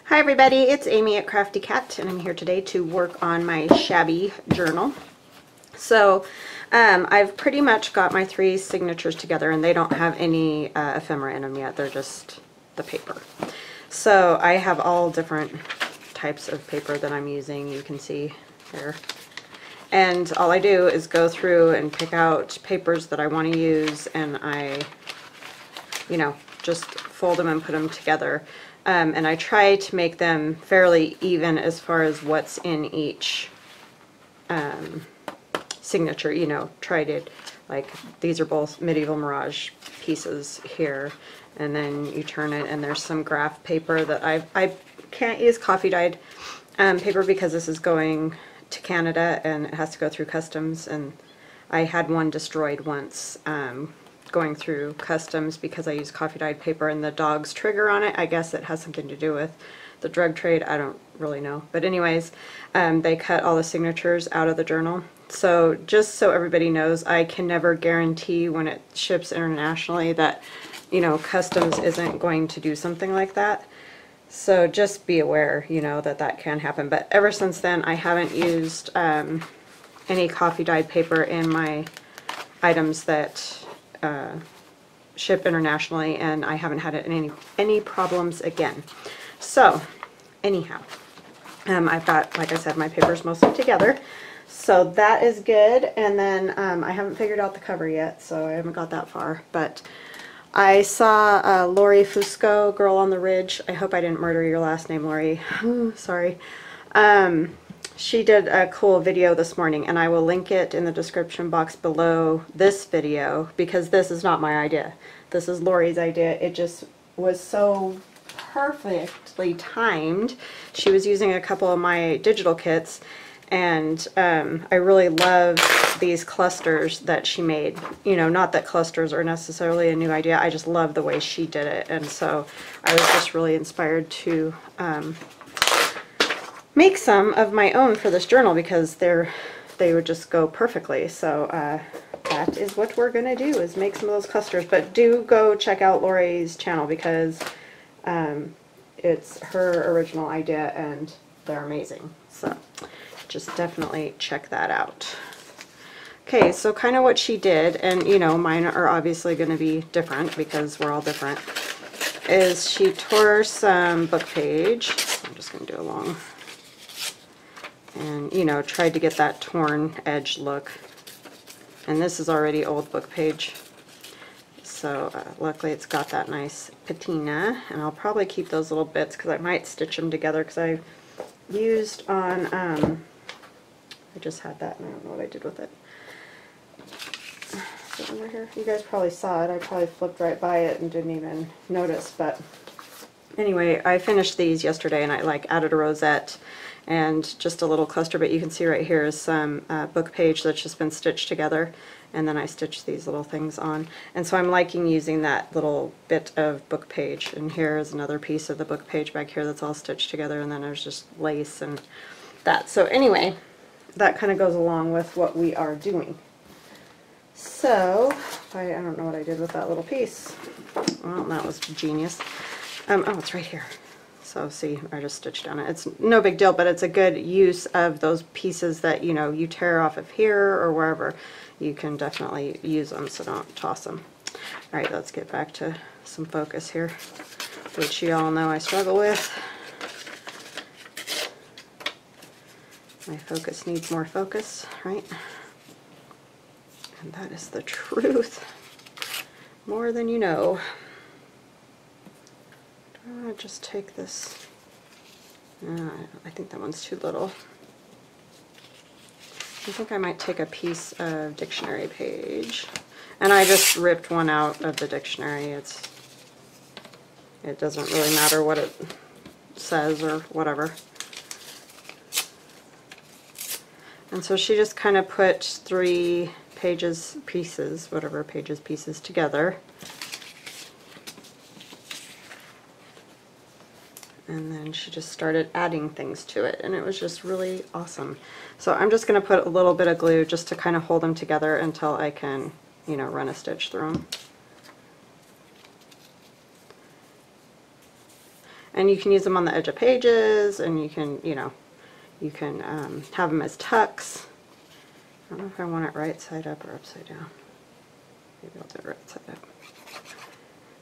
Hi everybody, it's Amy at Crafty Cat, and I'm here today to work on my shabby journal. So I've pretty much got my 3 signatures together, and they don't have any ephemera in them yet. They're just the paper. So I have all different types of paper that I'm using, you can see here. And all I do is go through and pick out papers that I want to use, and I, just fold them and put them together. And I try to make them fairly even as far as what's in each signature, try to, like, these are both Medieval Mirage pieces here, and then you turn it and there's some graph paper that I can't use coffee dyed paper because this is going to Canada and it has to go through customs, and I had one destroyed once going through customs because I use coffee dyed paper and the dog's trigger on it. I guess it has something to do with the drug trade. I don't really know. But anyways, they cut all the signatures out of the journal. So just so everybody knows, I can never guarantee when it ships internationally that, customs isn't going to do something like that. So just be aware, that that can happen. But ever since then, I haven't used any coffee dyed paper in my items that ship internationally, and I haven't had any problems again. So anyhow, I've got, like I said, my papers mostly together, so that is good. And then I haven't figured out the cover yet, so I haven't got that far, but I saw Laurie Fusco Girl on the Ridge. I hope I didn't murder your last name, Laurie. Sorry. She did a cool video this morning, and I will link it in the description box below this video, because this is not my idea. This is Laurie's idea. It just was so perfectly timed. She was using a couple of my digital kits, and I really love these clusters that she made. Not that clusters are necessarily a new idea, I just love the way she did it, and so I was just really inspired to make some of my own for this journal, because they would just go perfectly. So that is what we're gonna do, is make some of those clusters. But do go check out Laurie's channel, because it's her original idea and they're amazing. So just definitely check that out. Okay, so kind of what she did, and mine are obviously going to be different because we're all different, is she tore some book page. I'm just going to do a long, and tried to get that torn edge look. And this is already old book page, so luckily it's got that nice patina, and I'll probably keep those little bits because I might stitch them together, because I used on I just had that and I don't know what I did with it. Is it over here? You guys probably saw it. I probably flipped right by it and didn't even notice, but anyway, I finished these yesterday, and I added a rosette and just a little cluster, but you can see right here is some book page that's just been stitched together, and then I stitched these little things on. And so I'm liking using that little bit of book page, and here is another piece of the book page back here that's all stitched together, and then there's just lace and that. So anyway, that kind of goes along with what we are doing. So I don't know what I did with that little piece. Well, that was genius. Oh, it's right here. So see, I just stitched on it. It's no big deal, but it's a good use of those pieces that you tear off of here or wherever. You can definitely use them, so don't toss them. All right, let's get back to some focus here, which you all know I struggle with. My focus needs more focus, right? And that is the truth, more than you know. I'm going to just take this, I think that one's too little. I think I might take a piece of dictionary page, and I just ripped one out of the dictionary. It doesn't really matter what it says or whatever. And so she just kind of put 3 pieces together. And then she just started adding things to it, and it was just really awesome. So I'm just going to put a little bit of glue just to kind of hold them together until I can, run a stitch through them. And you can use them on the edge of pages, and you can, you know, you can have them as tucks. I don't know if I want it right side up or upside down. Maybe I'll do it right side up.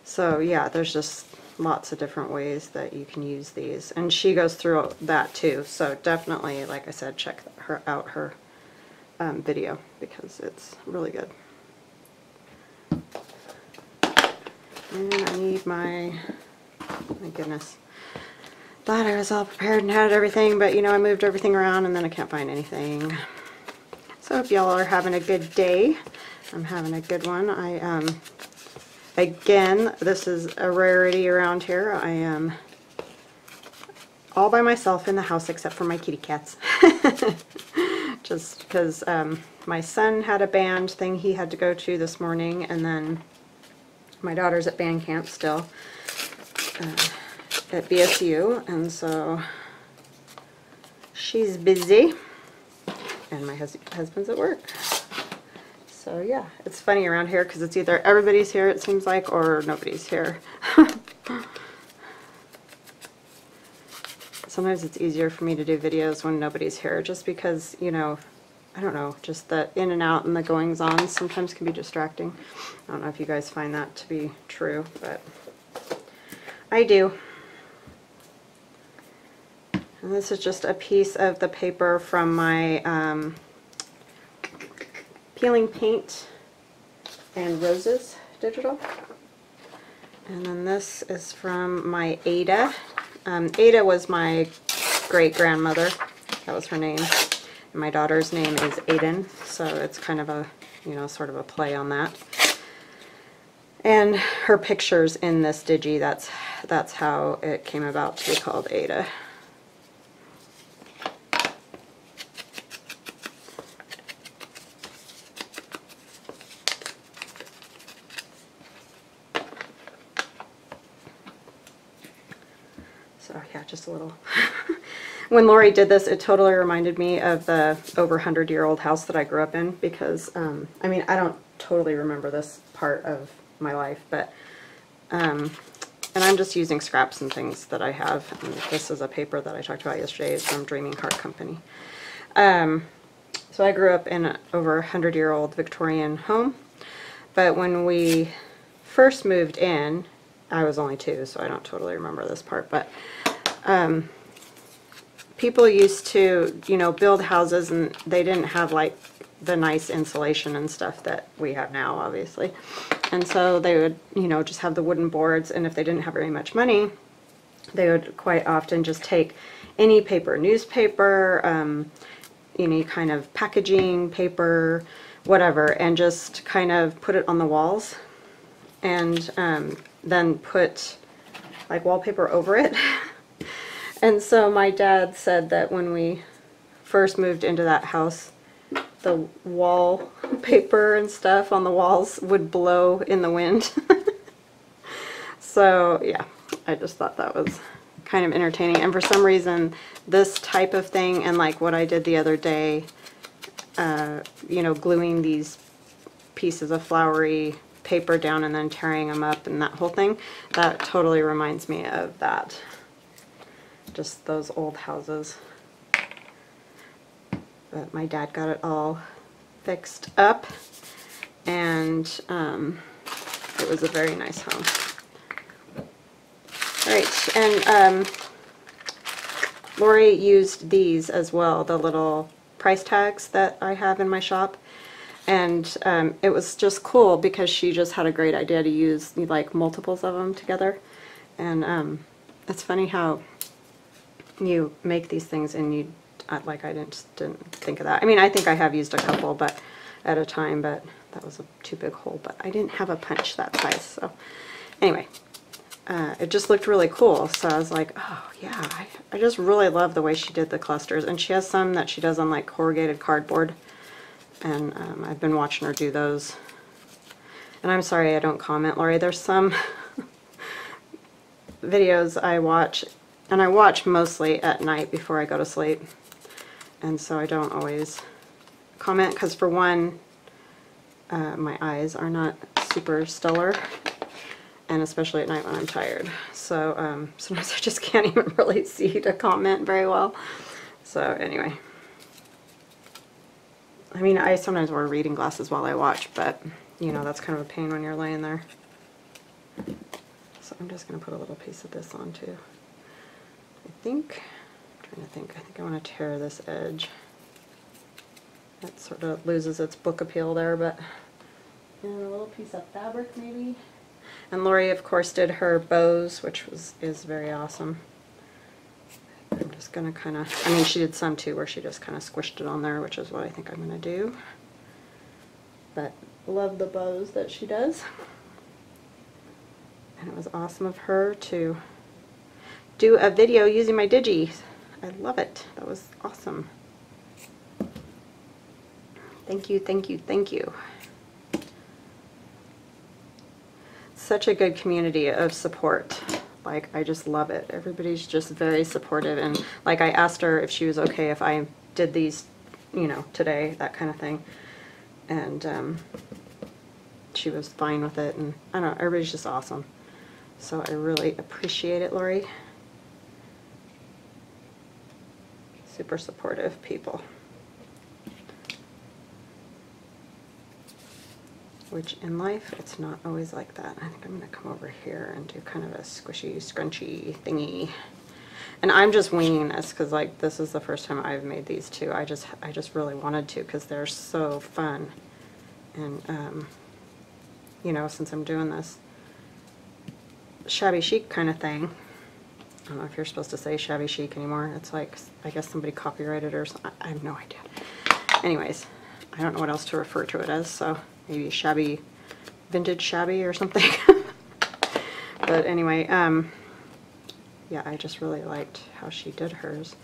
So yeah, there's just lots of different ways that you can use these. And she goes through that too. So definitely, like I said, check her out, her video, because it's really good. And I need my goodness. Thought I was all prepared and had everything, but you know, I moved everything around and then I can't find anything. So if y'all are having a good day, I'm having a good one. Again, this is a rarity around here. I am all by myself in the house except for my kitty cats. Just because my son had a band thing he had to go to this morning, and then my daughter's at band camp still at BSU, and so she's busy, and my husband's at work. So yeah, it's funny around here because it's either everybody's here, it seems like, or nobody's here. Sometimes it's easier for me to do videos when nobody's here, just because, you know, I don't know, just the in and out and the goings on sometimes can be distracting. I don't know if you guys find that to be true, but I do. And this is just a piece of the paper from my Peeling Paint and Roses digital. And then this is from my Ada. Ada was my great-grandmother. That was her name. And my daughter's name is Aiden, so it's kind of a, you know, sort of a play on that. And her picture's in this digi. That's how it came about to be called Ada. So yeah, just a little. When Laurie did this, it totally reminded me of the over 100-year-old house that I grew up in, because, I mean, I don't totally remember this part of my life, but, and I'm just using scraps and things that I have. And this is a paper that I talked about yesterday. It's from Dreamin Hearts Co. So I grew up in an over 100-year-old Victorian home, but when we first moved in, I was only 2, so I don't totally remember this part, but people used to, you know, build houses, and they didn't have like the nice insulation and stuff that we have now, obviously. And so they would, you know, just have the wooden boards, and if they didn't have very much money, they would quite often just take any paper, newspaper, any kind of packaging paper, whatever, and just kind of put it on the walls, and then put like wallpaper over it. And so my dad said that when we first moved into that house, the wallpaper and stuff on the walls would blow in the wind. So yeah, I just thought that was kind of entertaining. And for some reason, this type of thing, and like what I did the other day, you know, gluing these pieces of flowery paper down and then tearing them up and that whole thing, that totally reminds me of that. Just those old houses. But my dad got it all fixed up, and it was a very nice home. Alright, and Laurie used these as well, the little price tags that I have in my shop. And it was just cool because she just had a great idea to use like multiples of them together. And it's funny how you make these things and you, like, I didn't think of that. I mean, I think I have used a couple but at a time, but that was a too big hole, but I didn't have a punch that size. So anyway, it just looked really cool. So I was like, oh yeah, I just really love the way she did the clusters. And she has some that she does on like corrugated cardboard, and I've been watching her do those. And I'm sorry I don't comment, Laurie. There's some videos I watch, and I watch mostly at night before I go to sleep, and so I don't always comment because, for one, my eyes are not super stellar, and especially at night when I'm tired. So sometimes I just can't even really see to comment very well. So anyway, I mean, I sometimes wear reading glasses while I watch, but you know, that's kind of a pain when you're laying there. So I'm just going to put a little piece of this on too. I think I want to tear this edge. That sort of loses its book appeal there, but and a little piece of fabric maybe. And Laurie, of course, did her bows, which is very awesome. I'm just going to kind of, I mean, she did some too where she just kind of squished it on there, which is what I think I'm going to do. But love the bows that she does. And it was awesome of her to do a video using my digi. I love it. That was awesome. Thank you, thank you, thank you. Such a good community of support. Like, I just love it. Everybody's just very supportive, and like, I asked her if she was okay if I did these, you know, today, that kind of thing, and she was fine with it, and I don't know, everybody's just awesome. So I really appreciate it, Laurie. Super supportive people. Which in life, it's not always like that. I think I'm going to come over here and do kind of a squishy, scrunchy thingy. And I'm just winging this because, like, this is the first time I've made these too. I just really wanted to because they're so fun. And, you know, since I'm doing this shabby chic kind of thing, I don't know if you're supposed to say shabby chic anymore. It's like, I guess somebody copyrighted or something. I have no idea. Anyways, I don't know what else to refer to it as, so maybe shabby, vintage shabby or something. But anyway, yeah, I just really liked how she did hers.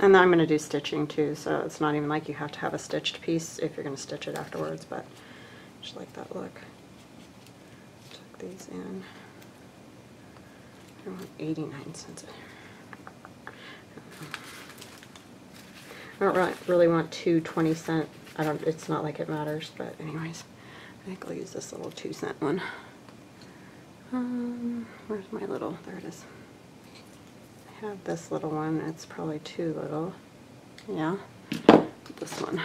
And then I'm going to do stitching too, so it's not even like you have to have a stitched piece if you're going to stitch it afterwards, but I just like that look. Tuck these in. I want 89 cents. I don't really want two 20-cent. It's not like it matters, but anyways, I think I'll use this little 2-cent one. Where's my little? There it is. I have this little one. It's probably too little. Yeah, this one.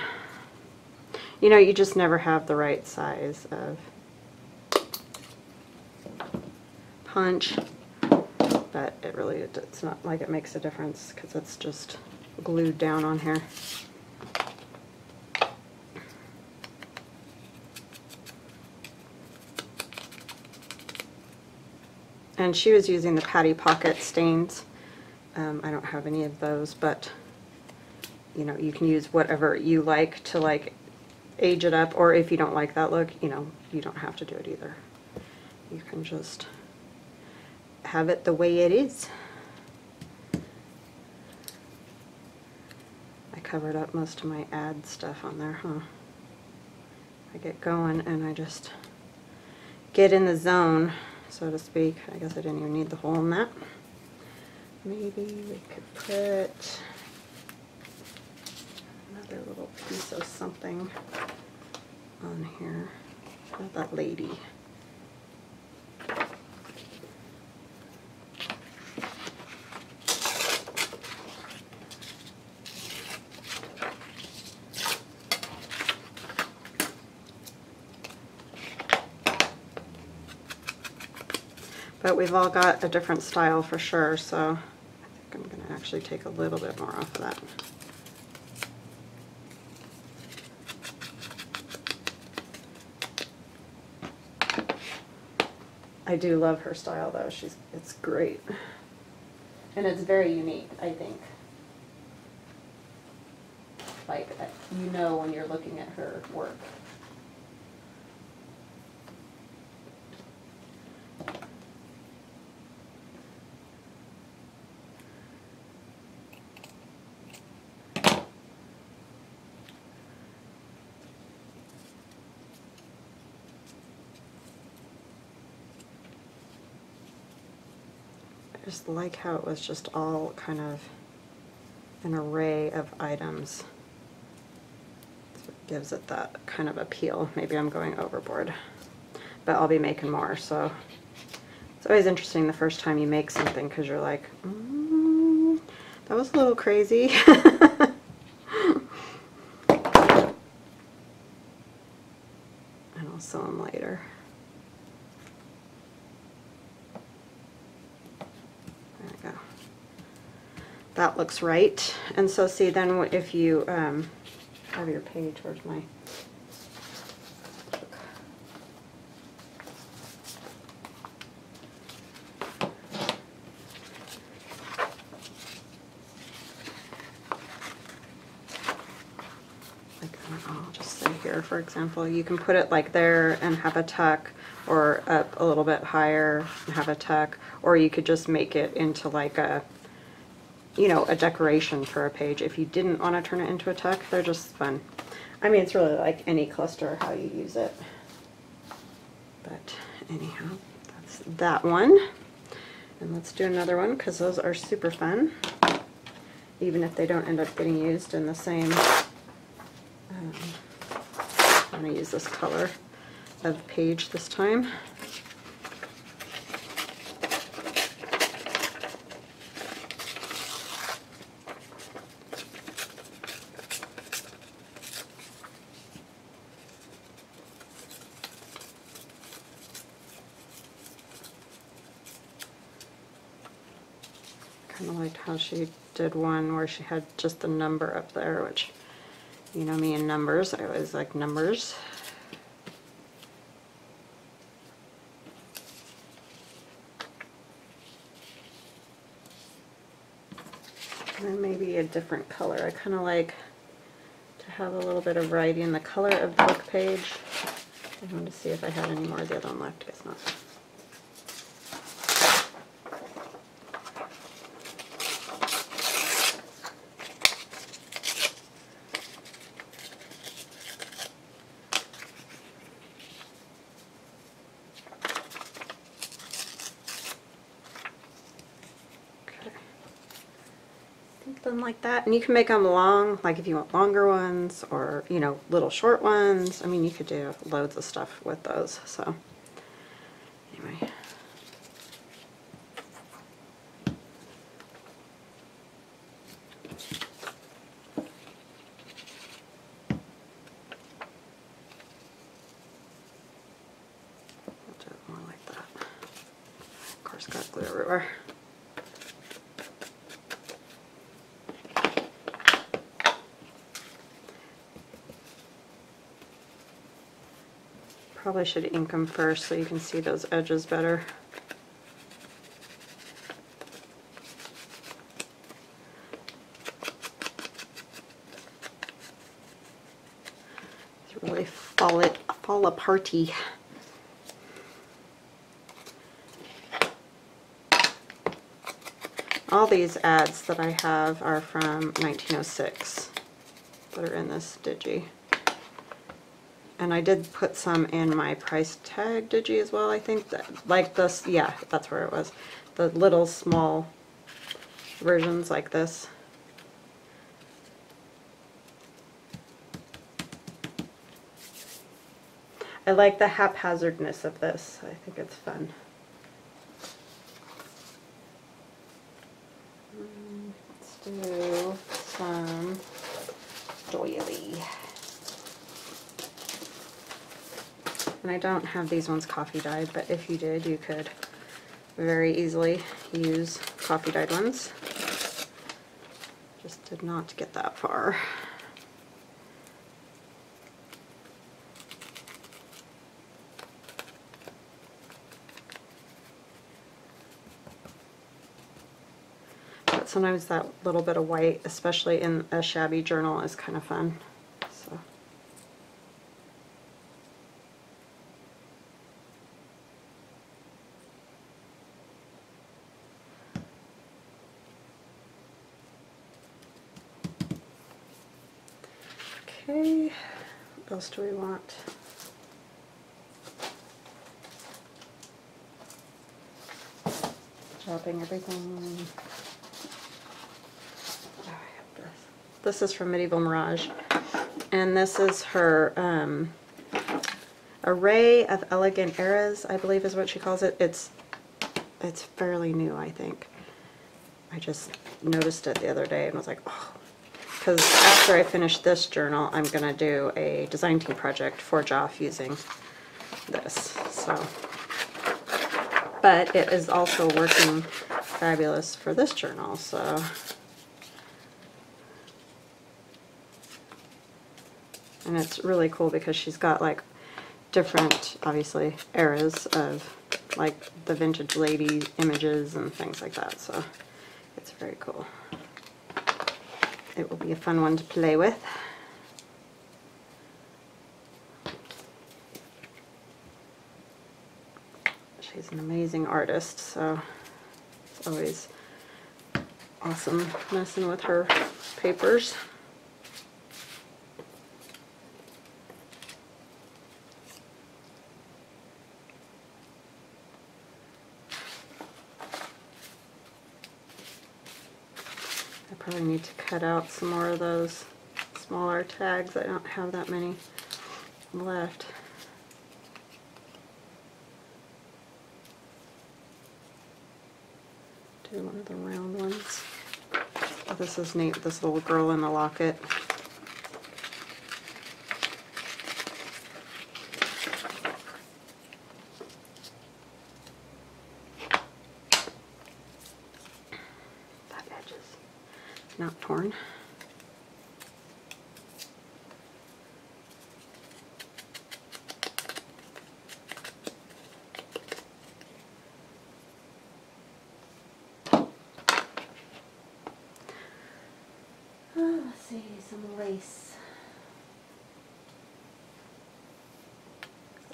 You know, you just never have the right size of punch, but it really, it's not like it makes a difference because it's just glued down on here. And she was using the Patty Pocket stains. I don't have any of those, but you know, you can use whatever you like to like age it up, or if you don't like that look, you know, you don't have to do it either. You can just have it the way it is. I covered up most of my ad stuff on there, huh? I get going and I just get in the zone, so to speak. I guess I didn't even need the hole in that. Maybe we could put another little piece of something on here. How about that lady? But we've all got a different style for sure, so I think I'm going to actually take a little bit more off of that. I do love her style though. It's great. And it's very unique, I think. Like, you know when you're looking at her work. I just like how it was just all kind of an array of items gives it that kind of appeal. Maybe I'm going overboard, but I'll be making more, so it's always interesting the first time you make something because you're like, that was a little crazy. And I'll sew them later. There we go. That looks right. And so see, then if you have your page, where's my I'll just say here, for example, you can put it like there and have a tuck, or up a little bit higher and have a tuck, or you could just make it into like a, you know, a decoration for a page. If you didn't want to turn it into a tuck, they're just fun. I mean, it's really like any cluster how you use it. But anyhow, that's that one. And let's do another one because those are super fun, even if they don't end up getting used in the same. I'm going to use this color of page this time. Kind of liked how she did one where she had just the number up there, which, you know me and numbers, I always like numbers. And then maybe a different color. I kind of like to have a little bit of variety in the color of the book page. I wanted to see if I had any more of the other one left. Guess not. Something like that, and you can make them long, like if you want longer ones, or you know, little short ones. I mean, you could do loads of stuff with those. So anyway, I'll do it more like that. Of course, got glue everywhere. Probably should ink them first so you can see those edges better. It's really fall aparty. All these ads that I have are from 1906 that are in this digi. And I did put some in my price tag digi as well, I think. That, like this, yeah, that's where it was. The little small versions like this. I like the haphazardness of this. I think it's fun. Let's do some doily. And I don't have these ones coffee dyed, but if you did, you could very easily use coffee dyed ones. Just did not get that far. But sometimes that little bit of white, especially in a shabby journal, is kind of fun. So. Okay, what else do we want? Dropping everything. Oh, I have this. This is from Medieval Mirage, And this is her Array of Elegant Eras, I believe is what she calls it. It's fairly new, I think. I just noticed it the other day and was like, oh. Because after I finish this journal, I'm going to do a design team project for Joff using this. So, but it is also working fabulous for this journal, so. And it's really cool because she's got like different, obviously, eras of like the vintage lady images and things like that, so it's very cool. It will be a fun one to play with. She's an amazing artist, so it's always awesome messing with her papers. I probably need to cut out some more of those smaller tags. I don't have that many left. Do one of the round ones. Oh, this is neat, this little girl in the locket. Not torn. Oh, let's see, some lace.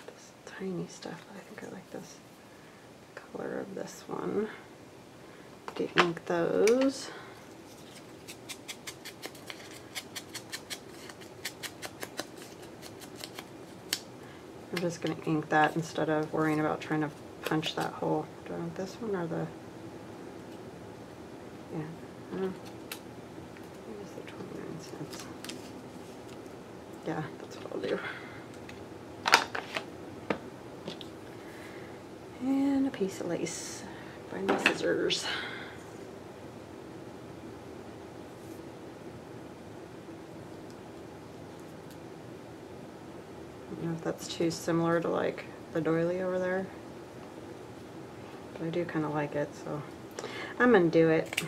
This tiny stuff, I think I like this color of this one. De-ink those. I'm just going to ink that instead of worrying about trying to punch that hole. Do I want this one or the... Yeah. Use the 29 cents. Yeah, that's what I'll do. And a piece of lace. Find my scissors. I don't know if that's too similar to like the doily over there, but I do kind of like it, so I'm gonna do it.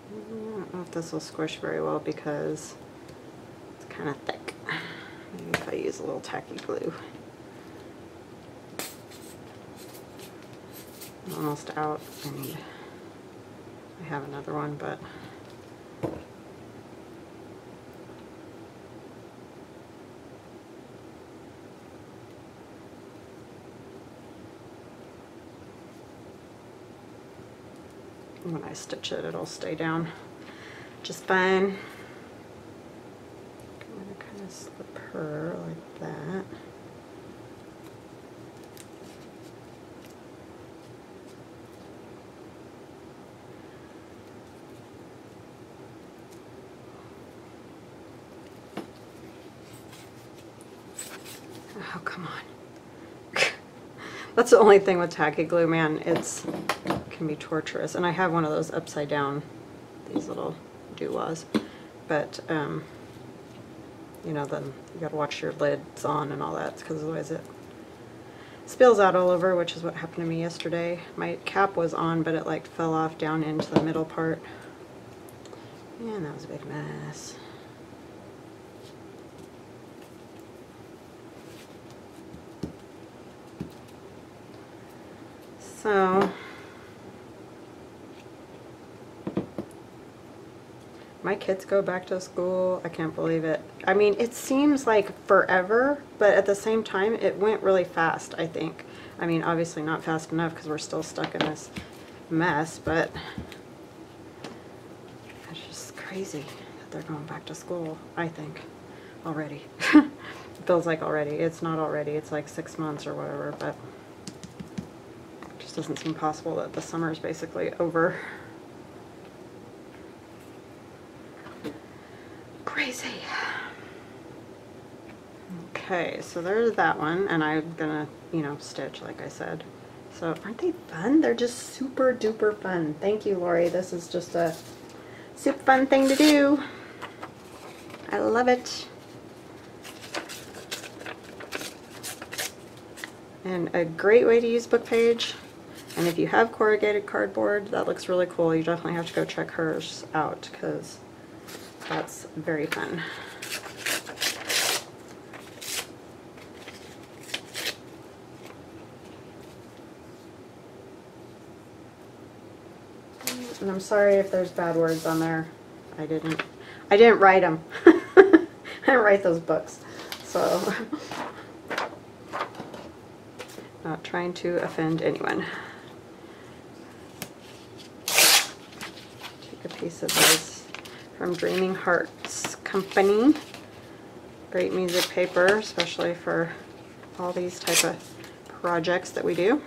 I don't know if this will squish very well because it's kind of thick. Maybe if I use a little tacky glue. I'm almost out. I have another one, but when I stitch it, it'll stay down just fine. I'm going to kind of slip her like that. Oh, come on. That's the only thing with tacky glue, man. It can be torturous. And I have one of those upside down, these little dooahs. But, you know, then you gotta watch your lids on and all that, because otherwise it spills out all over, which is what happened to me yesterday. My cap was on, but it like fell off down into the middle part. And that was a big mess. So, my kids go back to school. I can't believe it. I mean, it seems like forever, but at the same time, it went really fast, I think. I mean, obviously not fast enough because we're still stuck in this mess, but it's just crazy that they're going back to school, I think, already. feels like already. It's not already. It's like 6 months or whatever, but it just doesn't seem possible that the summer is basically over. Crazy. Okay, so there's that one, and I'm gonna, you know, stitch like I said. So aren't they fun? They're just super duper fun. Thank you, Laurie. This is just a super fun thing to do. I love it. And a great way to use book page. And if you have corrugated cardboard, that looks really cool. You definitely have to go check hers out because that's very fun. And I'm sorry if there's bad words on there. I didn't write them. I didn't write those books. So, not trying to offend anyone. Take a piece of this from Dreamin Hearts Company. Great music paper, especially for all these type of projects that we do.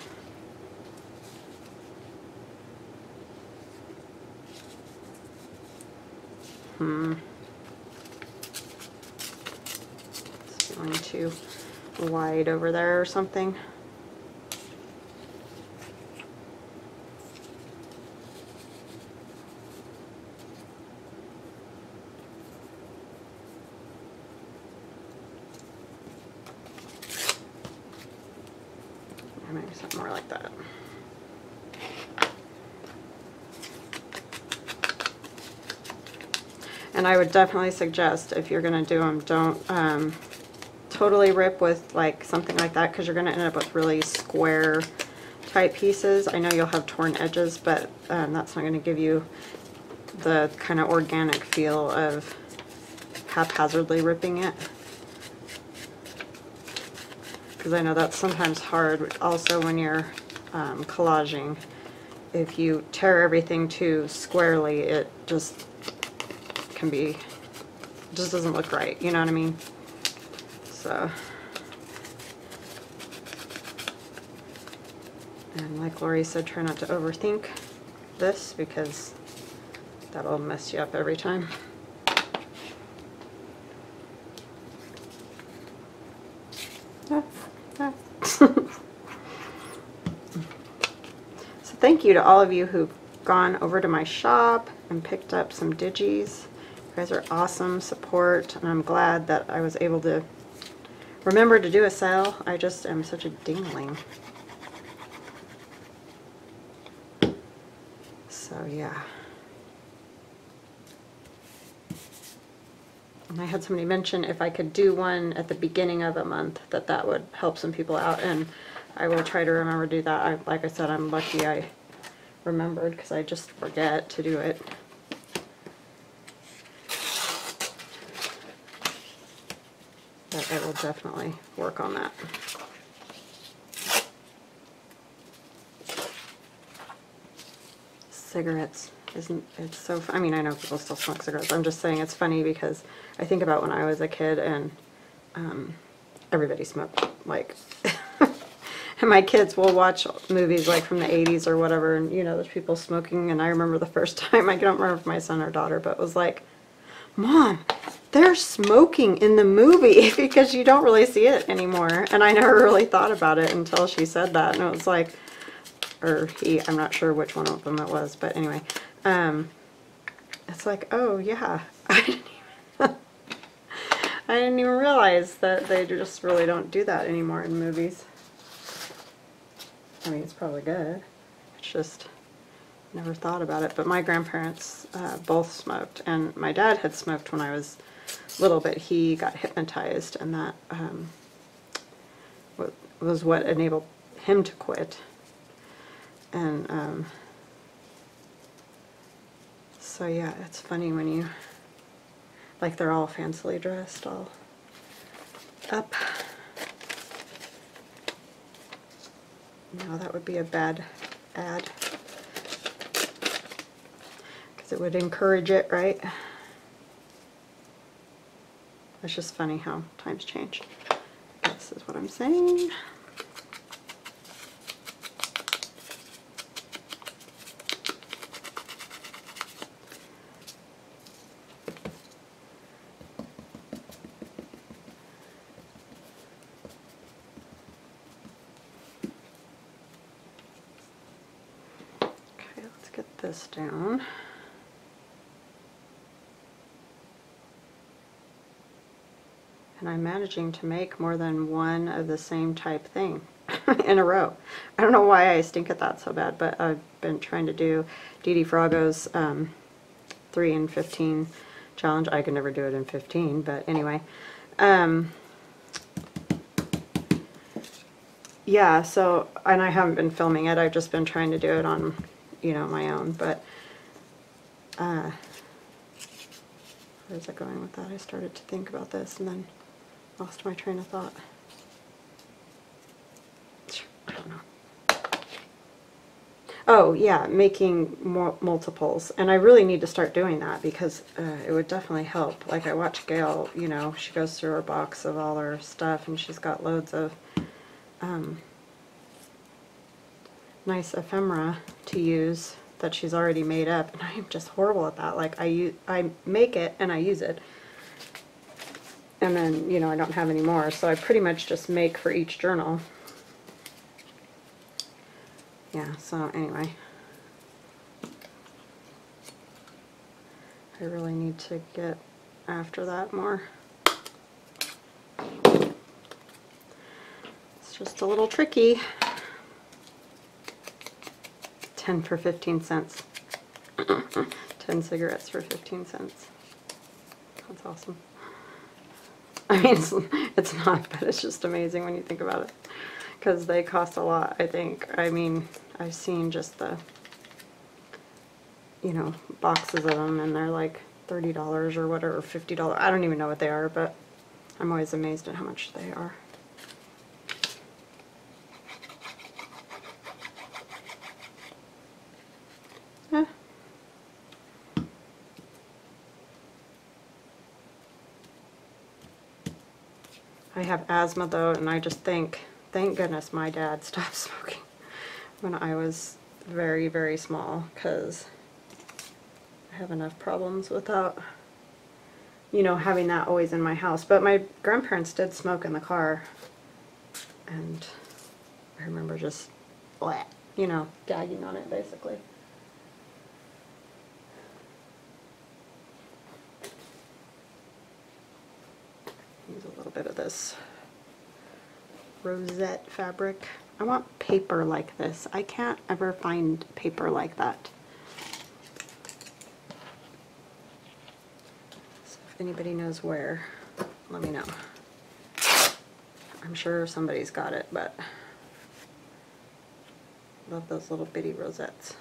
It's feeling too wide over there or something. Maybe something more like that. And I would definitely suggest, if you're going to do them, don't totally rip with like something like that, because you're going to end up with really square type pieces. I know you'll have torn edges, but that's not going to give you the kind of organic feel of haphazardly ripping it. Because I know that's sometimes hard also when you're collaging. If you tear everything too squarely, it just can be, just doesn't look right, you know what I mean? So, and like Laurie said, try not to overthink this because that'll mess you up every time. So thank you to all of you who've gone over to my shop and picked up some digis. You guys are awesome support, and I'm glad that I was able to remember to do a sale. I just am such a dingling. So yeah. And I had somebody mention if I could do one at the beginning of a month, that would help some people out, and I will try to remember to do that. Like I said, I'm lucky I remembered because I just forget to do it. But I will definitely work on that. Cigarettes. Isn't it so fun? I mean, I know people still smoke cigarettes. I'm just saying it's funny because I think about when I was a kid and everybody smoked, like, and my kids will watch movies like from the 80s or whatever, and you know, there's people smoking, and I remember the first time, I don't remember if my son or daughter, but it was like, Mom, they're smoking in the movie, because you don't really see it anymore. And I never really thought about it until she said that, and it was like, or he, I'm not sure which one of them it was, but anyway, it's like, oh yeah, I didn't even realize that they just really don't do that anymore in movies. I mean, it's probably good. It's just never thought about it. But my grandparents both smoked, and my dad had smoked when I was little, but he got hypnotized, and that was what enabled him to quit. And so yeah, it's funny when you, like, they're all fancily dressed, all up. No, that would be a bad ad, because it would encourage it, right? It's just funny how times change. is what I'm saying. Okay, let's get this down. And I'm managing to make more than one of the same type thing in a row. I don't know why I stink at that so bad, but I've been trying to do Dee Dee Froggo's 3 in 15 challenge. I could never do it in 15, but anyway. Yeah, so, and I haven't been filming it, I've just been trying to do it on, you know, my own, but, where's it going with that? I started to think about this and then lost my train of thought. I don't know. Oh yeah, making more multiples, and I really need to start doing that because it would definitely help. Like I watch Gail, you know, she goes through her box of all her stuff and she's got loads of nice ephemera to use that she's already made up, and I am just horrible at that. Like I make it and I use it, and then, you know, I don't have any more, so I pretty much just make for each journal. Yeah, so anyway, I really need to get after that more. It's just a little tricky. 10 for 15 cents. 10 cigarettes for 15 cents. That's awesome. I mean, it's not, but it's just amazing when you think about it. Because they cost a lot, I think. I mean, I've seen just the, you know, boxes of them, and they're like $30 or whatever, $50. I don't even know what they are, but I'm always amazed at how much they are. I have asthma though, and I just think, thank goodness my dad stopped smoking when I was very, very small, because I have enough problems without, you know, having that always in my house. But my grandparents did smoke in the car, and I remember just, you know, gagging on it basically. Use a little bit of this rosette fabric. I want paper like this. I can't ever find paper like that. So if anybody knows where, let me know. I'm sure somebody's got it, but I love those little bitty rosettes.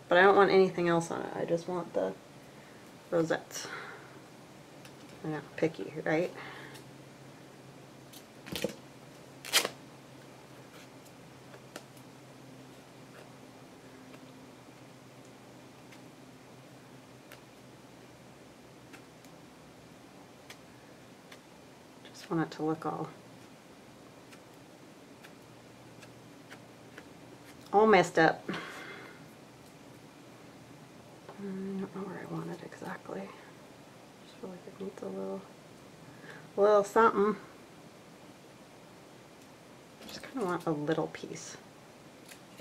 But I don't want anything else on it. I just want the rosettes. I know, picky, right? Just want it to look all messed up. I don't know where I want it exactly. Just feel like it needs a little something. Just kind of want a little piece.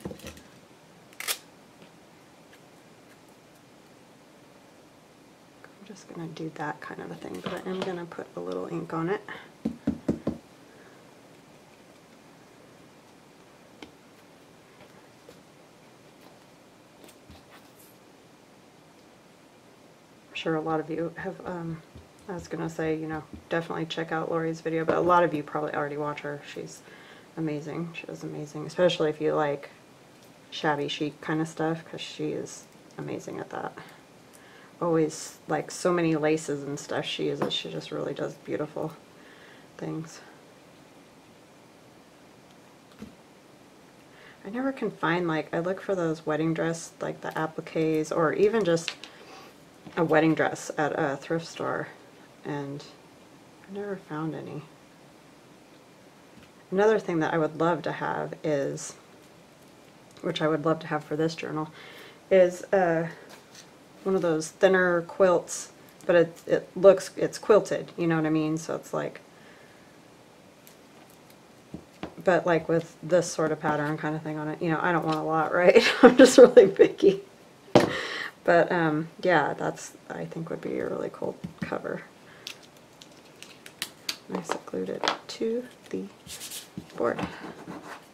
I'm just going to do that kind of a thing, but I am going to put a little ink on it. Sure a lot of you have, I was going to say, you know, definitely check out Laurie's video, but a lot of you probably already watch her. She's amazing. She is amazing, especially if you like shabby chic kind of stuff, because she is amazing at that. Always, like, so many laces and stuff she uses. She just really does beautiful things. I never can find, like, I look for those wedding dress, like the appliques, or even just a wedding dress at a thrift store, and I never found any. Another thing that I would love to have is, which I would love to have for this journal, is one of those thinner quilts, but it's quilted, you know what I mean? So it's like, but like with this sort of pattern kind of thing on it. You know, I don't want a lot, right? I'm just really picky. But yeah, that's, I think, would be a really cool cover. I glued it to the board.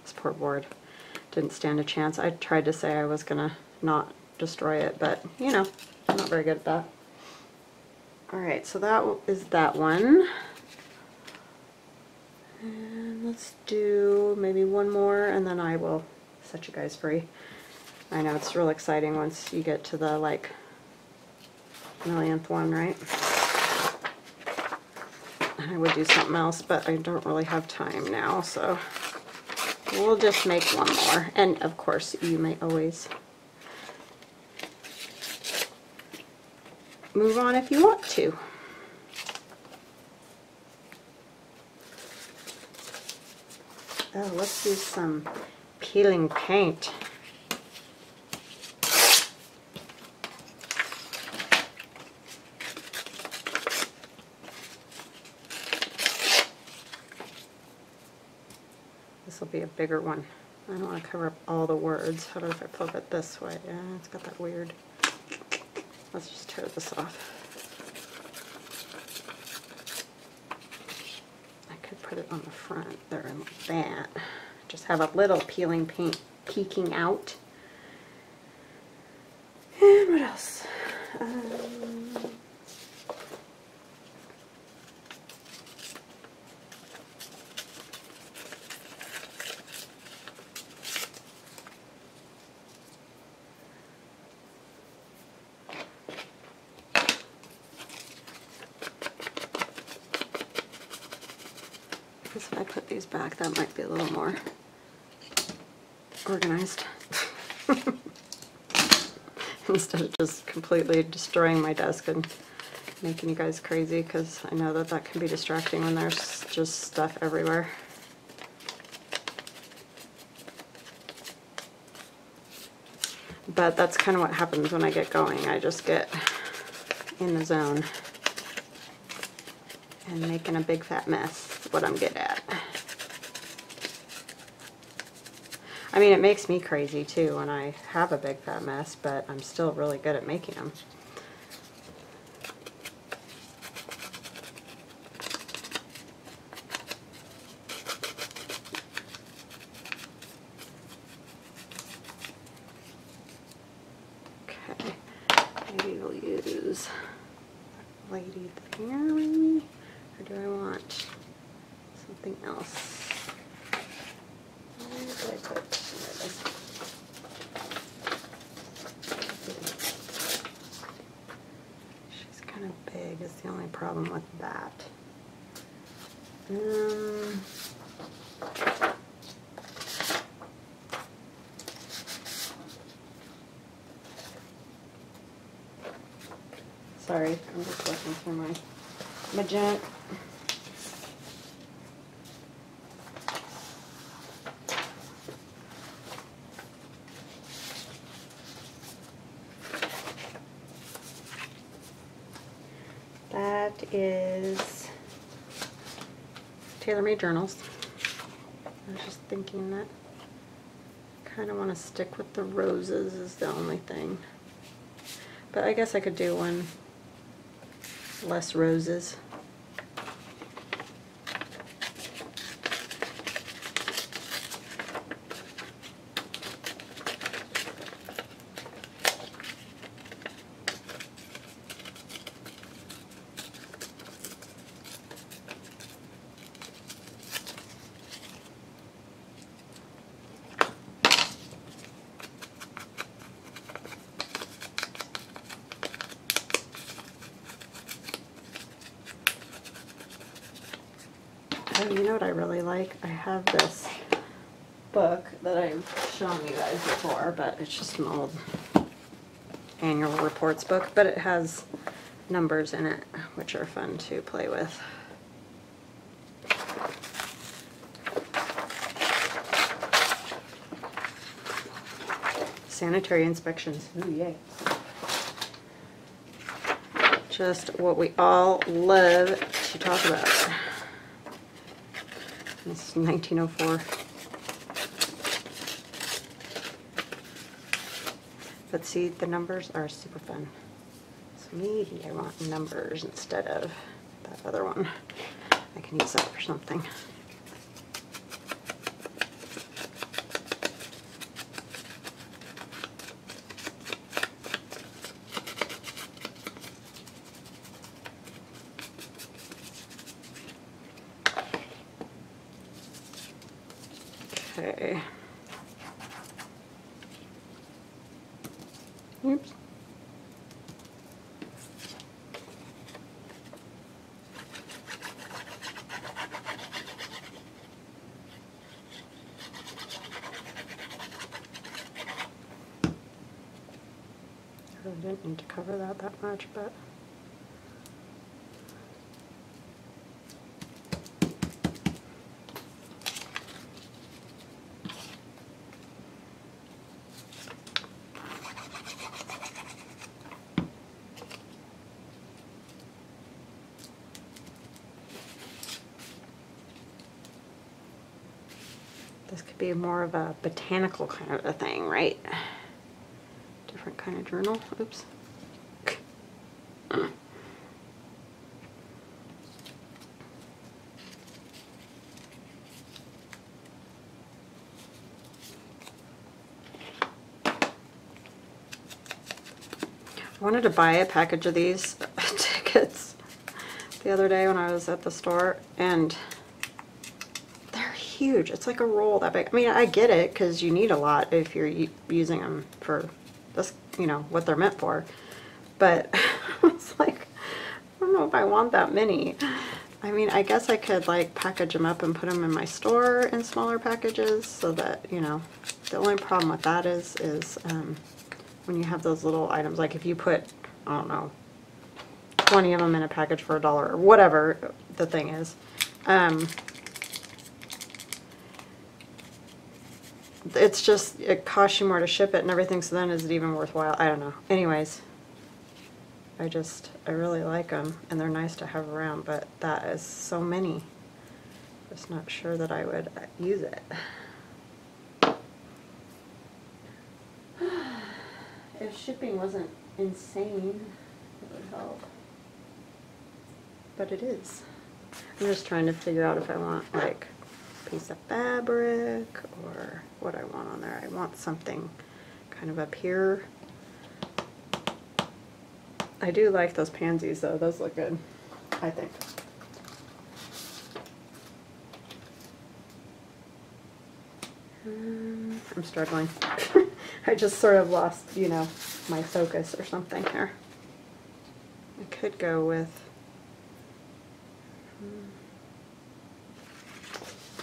This poor board didn't stand a chance. I tried to say I was gonna not destroy it, but you know, I'm not very good at that. Alright, so that is that one. And let's do maybe one more and then I will set you guys free. I know it's real exciting once you get to the like millionth one, right? And I would do something else, but I don't really have time now, so we'll just make one more. And of course, you may always move on if you want to. Oh, let's do some peeling paint. This will be a bigger one. I don't want to cover up all the words. How about if I flip it this way? Yeah, it's got that weird. Let's just tear this off. I could put it on the front there and like that. Just have a little peeling paint peeking out. And what else? If I put these back, that might be a little more organized. Instead of just completely destroying my desk and making you guys crazy, because I know that that can be distracting when there's just stuff everywhere. But that's kind of what happens when I get going. I just get in the zone and making a big fat mess. That's what I'm good at. I mean, it makes me crazy too when I have a big fat mess, but I'm still really good at making them. Okay, maybe we'll use Lady Theory, or do I want something else? Where did I put this? She's kind of big is the only problem with that. Sorry, I'm just looking through my magenta. That is Tailor-Made Journals. I was just thinking that I kind of want to stick with the roses is the only thing. But I guess I could do one less roses. Oh, you know what I really like? I have this book that I've shown you guys before, but it's just an old annual reports book, but it has numbers in it, which are fun to play with. Sanitary inspections. Ooh, yay. Just what we all love to talk about. This is 1904. But see, the numbers are super fun. So maybe I want numbers instead of that other one. I can use that for something. Okay. Oops. I really didn't need to cover that much, but this could be more of a botanical kind of a thing, right? Different kind of journal. Oops. I wanted to buy a package of these tickets the other day when I was at the store, and they're huge. It's like a roll that big. I mean, I get it because you need a lot if you're using them for this, you know, what they're meant for. But it's like, I don't know if I want that many. I mean, I guess I could like package them up and put them in my store in smaller packages so that, you know, the only problem with that is when you have those little items, like if you put, I don't know, 20 of them in a package for $1 or whatever the thing is, it's just, it costs you more to ship it and everything, so then is it even worthwhile? I don't know. Anyways, I really like them and they're nice to have around, but that is so many. Just not sure that I would use it. If shipping wasn't insane, it would help. But it is. I'm just trying to figure out if I want like a piece of fabric or what I want on there. I want something kind of up here. I do like those pansies though. Those look good, I think. I'm struggling. I just sort of lost, you know, my focus or something here. I could go with,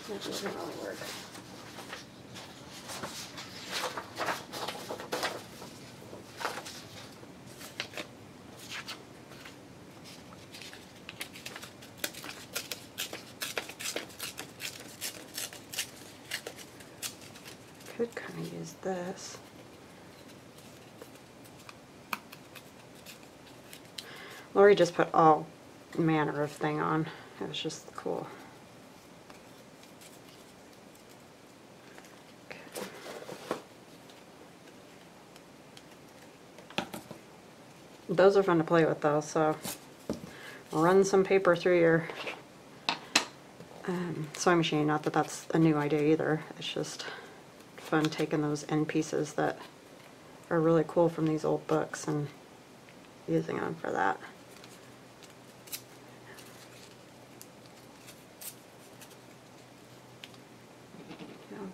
that doesn't really work. Could kind of use this. Laurie just put all manner of thing on. It was just cool. Okay. Those are fun to play with though, so run some paper through your sewing machine. Not that that's a new idea either. It's just fun taking those end pieces that are really cool from these old books and using them for that.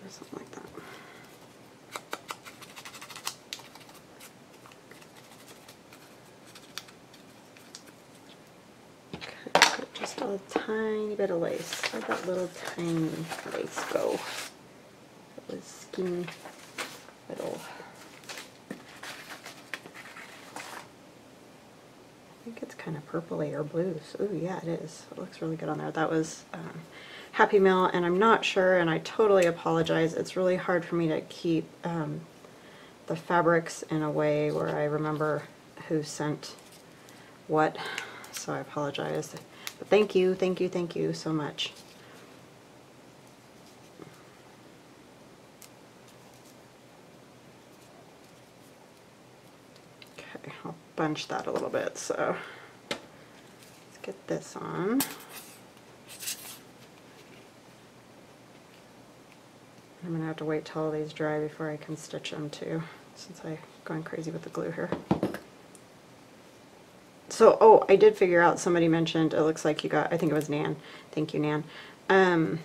Something like that. Okay, put just a tiny bit of lace. Where'd that little tiny lace go? It was skinny little. I think it's kind of purpley or blue. So, ooh, yeah, it is. It looks really good on there. That was Happy Meal, and I'm not sure, and I totally apologize. It's really hard for me to keep the fabrics in a way where I remember who sent what, so I apologize. But thank you, thank you, thank you so much. Okay, I'll bunch that a little bit, so let's get this on. I'm going to have to wait till all these dry before I can stitch them too, since I'm going crazy with the glue here. So, oh, I did figure out, somebody mentioned, it looks like you got, I think it was Nan, thank you Nan,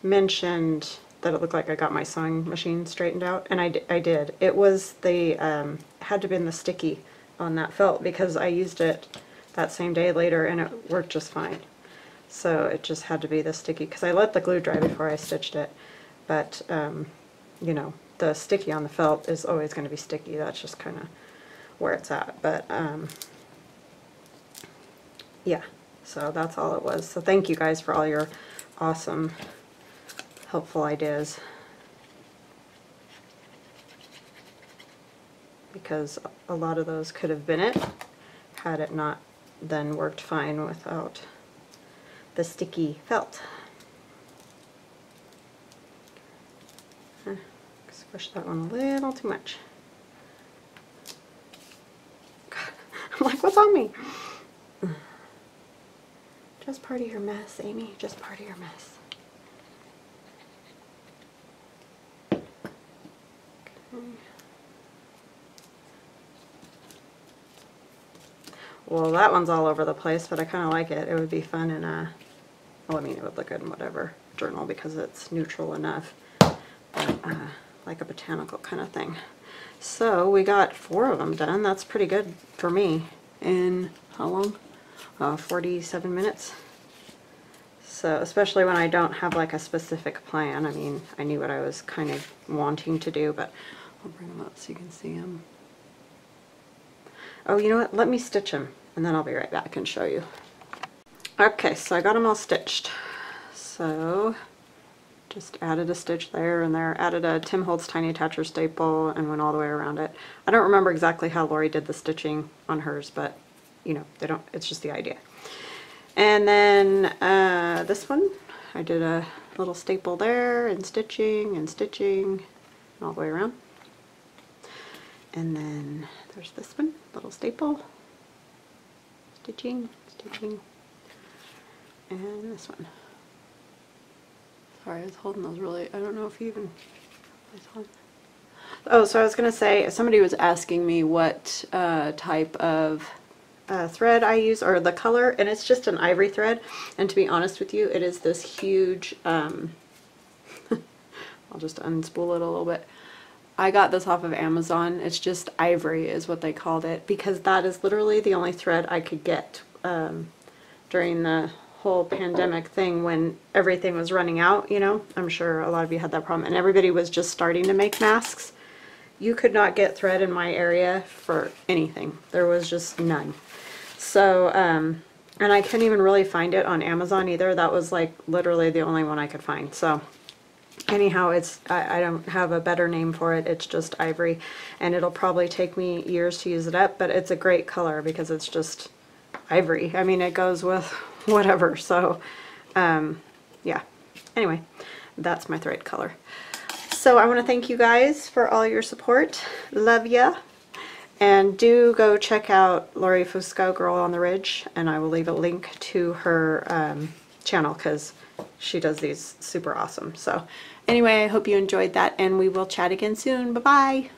mentioned that it looked like I got my sewing machine straightened out, and I did. It was the, had to have been the sticky on that felt, because I used it that same day later and it worked just fine. So it just had to be the sticky, because I let the glue dry before I stitched it, but, you know, the sticky on the felt is always going to be sticky. That's just kind of where it's at, but, yeah, so that's all it was. So thank you guys for all your awesome, helpful ideas, because a lot of those could have been it had it not then worked fine without the sticky felt. Squish that one a little too much. God, I'm like, what's on me? Just part of your mess, Amy. Just part of your mess. Okay. Well, that one's all over the place, but I kind of like it. It would be fun in a, well, I mean, it would look good in whatever journal because it's neutral enough, but like a botanical kind of thing. So we got 4 of them done. That's pretty good for me. In how long? 47 minutes. So especially when I don't have like a specific plan. I mean, I knew what I was kind of wanting to do, but I'll bring them up so you can see them. Oh, you know what? Let me stitch them, and then I'll be right back and show you. Okay, so I got them all stitched. So just added a stitch there and there, added a Tim Holtz Tiny Attacher staple, and went all the way around it. I don't remember exactly how Laurie did the stitching on hers, but you know, they don't, it's just the idea. And then this one, I did a little staple there, and stitching, and all the way around. And then there's this one, little staple, stitching, and this one. Sorry, I was holding those really, I don't know if you even, oh, so I was going to say, somebody was asking me what type of thread I use, or the color, and it's just an ivory thread, and to be honest with you, it is this huge, I'll just unspool it a little bit. I got this off of Amazon. It's just ivory is what they called it, because that is literally the only thread I could get during the whole pandemic thing when everything was running out, you know. I'm sure a lot of you had that problem, and everybody was just starting to make masks. You could not get thread in my area for anything. There was just none. So, and I couldn't even really find it on Amazon either. That was like literally the only one I could find. So anyhow, it's, I don't have a better name for it. It's just ivory, and it'll probably take me years to use it up, but it's a great color because it's just ivory. I mean, it goes with whatever. So, yeah. Anyway, that's my thread color. So I want to thank you guys for all your support. Love ya. And do go check out Laurie Fusco Girl on the Ridge, and I will leave a link to her channel because she does these super awesome. So anyway, I hope you enjoyed that, and we will chat again soon. Bye-bye.